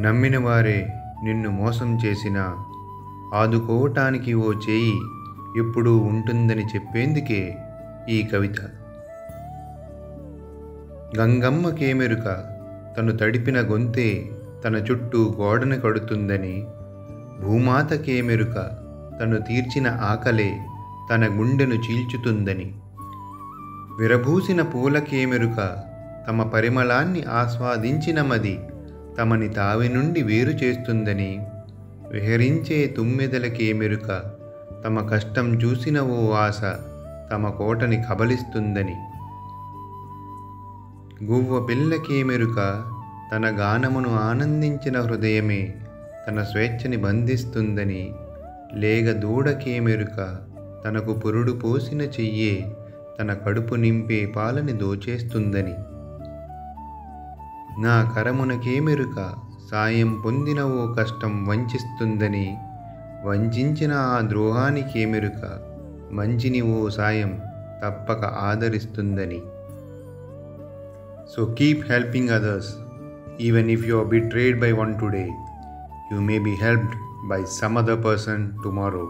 నమ్మిన వారే నిన్ను మోసం చేసినా ఆదుకోవటానికి ఓ చేయి ఎప్పుడూ ఉంటుందని చెప్పేందుకే ఈ కవిత. గంగమ్మకేమెరుక తను తడిపిన గొంతే తన చుట్టూ గోడను కడుతుందని, భూమాతకేమెరుక తను తీర్చిన ఆకలే తన గుండెను చీల్చుతుందని, విరబూసిన పూలకేమెరుక తమ పరిమళాన్ని ఆస్వాదించిన మది తమని తావి నుండి వేరు చేస్తుందని, విహరించే తుమ్మెదలకేమెరుక తమ కష్టం చూసిన ఓ ఆశ తమ కోటని కబలిస్తుందని, గువ్వ పిల్లకేమెరుక తన గానమును ఆనందించిన హృదయమే తన స్వేచ్ఛని బంధిస్తుందని, లేగ దూడకేమెరుక తనకు పురుడు పోసిన చెయ్యే తన కడుపు నింపే పాలని దోచేస్తుందని, నా కరమునకేమెరుక సాయం పొందిన ఓ కష్టం వంచిస్తుందని, వంచిన ఆ ద్రోహానికేమెరుక మంచిని ఓ సాయం తప్పక ఆదరిస్తుందని. So keep helping others. Even if you are betrayed by one today, you may be helped by some other person tomorrow.